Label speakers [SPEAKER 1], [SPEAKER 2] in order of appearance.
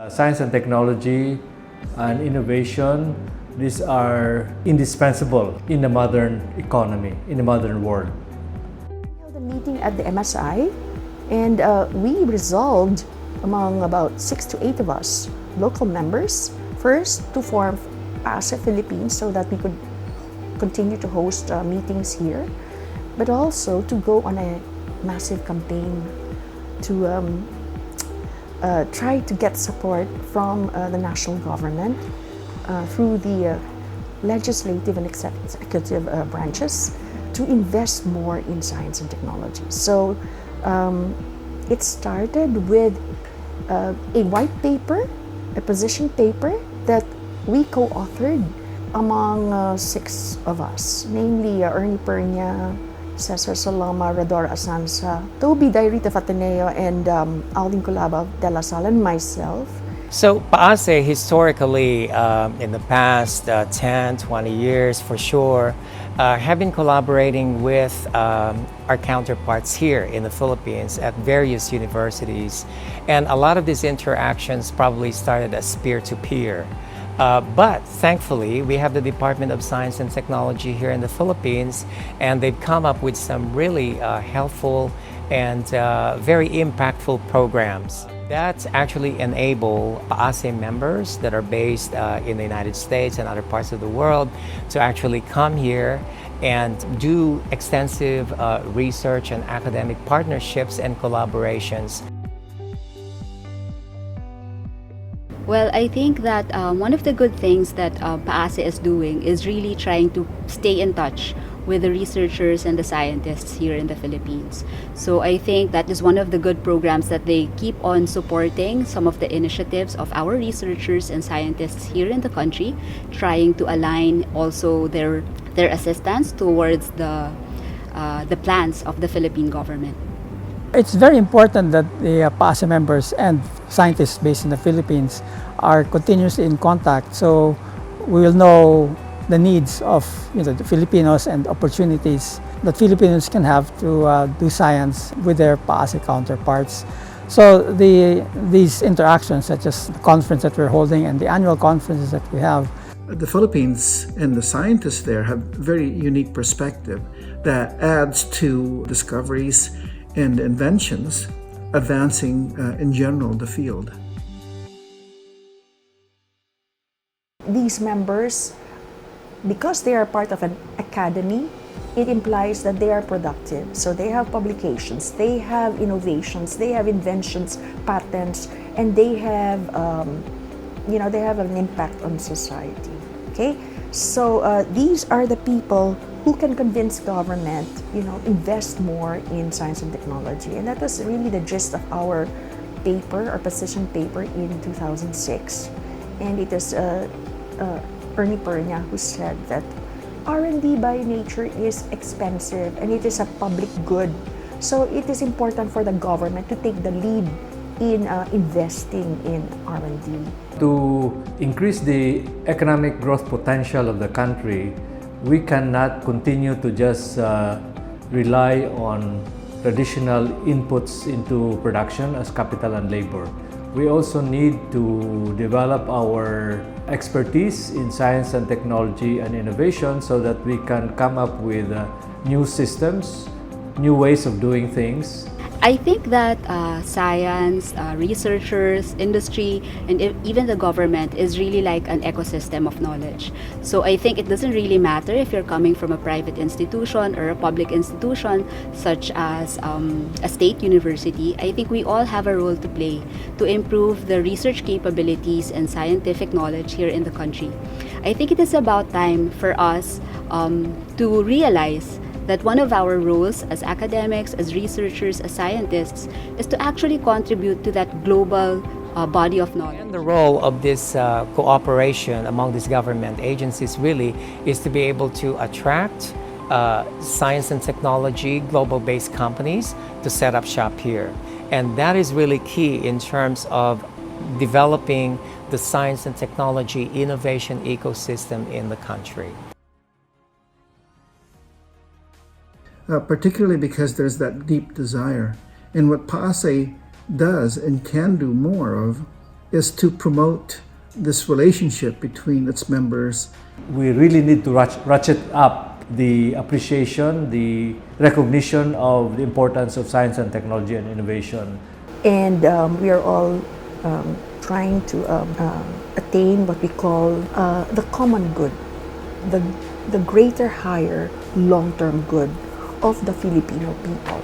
[SPEAKER 1] Science and technology and innovation, these are indispensable in the modern economy, in the modern world.
[SPEAKER 2] We held a meeting at the MSI, and we resolved among about 6 to 8 of us, local members, first to form PAASE Philippines so that we could continue to host meetings here, but also to go on a massive campaign to try to get support from the national government through the legislative and executive branches to invest more in science and technology. So it started with a white paper, a position paper that we co-authored among 6 of us, namely Ernie Pernia, Cesar Saloma, Rador Asansa, Toby Diary of Ateneo, and Aldin Colaba de la Salle, and myself.
[SPEAKER 3] So PAASE historically, in the past 10, 20 years for sure, have been collaborating with our counterparts here in the Philippines at various universities. And a lot of these interactions probably started as peer-to-peer. But thankfully, we have the Department of Science and Technology here in the Philippines, and they've come up with some really helpful and very impactful programs that actually enable PAASE members that are based in the United States and other parts of the world to actually come here and do extensive research and academic partnerships and collaborations.
[SPEAKER 4] Well, I think that one of the good things that PAASE is doing is really trying to stay in touch with the researchers and the scientists here in the Philippines. So I think that is one of the good programs that they keep on supporting some of the initiatives of our researchers and scientists here in the country, trying to align also their assistance towards the plans of the Philippine government.
[SPEAKER 5] It's very important that the PAASE members and scientists based in the Philippines are continuously in contact, so we will know the needs of the Filipinos and opportunities that Filipinos can have to do science with their PAASE counterparts. So these interactions, such as the conference that we're holding and the annual conferences that we have.
[SPEAKER 6] The Philippines and the scientists there have very unique perspective that adds to discoveries and inventions, advancing in general the field.
[SPEAKER 2] These members, because they are part of an academy, it implies that they are productive. So they have publications, they have innovations, they have inventions, patents, and they have, they have an impact on society. Okay, so these are the people who can convince government, invest more in science and technology. And that was really the gist of our paper, our position paper in 2006. And it is Ernie Pernia who said that R&D by nature is expensive and it is a public good. So it is important for the government to take the lead in investing in R&D.
[SPEAKER 1] To increase the economic growth potential of the country, we cannot continue to just rely on traditional inputs into production as capital and labor. We also need to develop our expertise in science and technology and innovation so that we can come up with new systems, new ways of doing things.
[SPEAKER 4] I think that science, researchers, industry, and even the government is really like an ecosystem of knowledge. So I think it doesn't really matter if you're coming from a private institution or a public institution, such as a state university. I think we all have a role to play to improve the research capabilities and scientific knowledge here in the country. I think it is about time for us to realize that one of our roles as academics, as researchers, as scientists, is to actually contribute to that global body of knowledge.
[SPEAKER 3] And the role of this cooperation among these government agencies really is to be able to attract science and technology, global-based companies to set up shop here. And that is really key in terms of developing the science and technology innovation ecosystem in the country.
[SPEAKER 6] Particularly because there's that deep desire. And what PAASE does and can do more of is to promote this relationship between its members.
[SPEAKER 1] We really need to ratchet up the appreciation, the recognition of the importance of science and technology and innovation.
[SPEAKER 2] And we are all trying to attain what we call the common good, the greater, higher, long-term good of the Filipino people.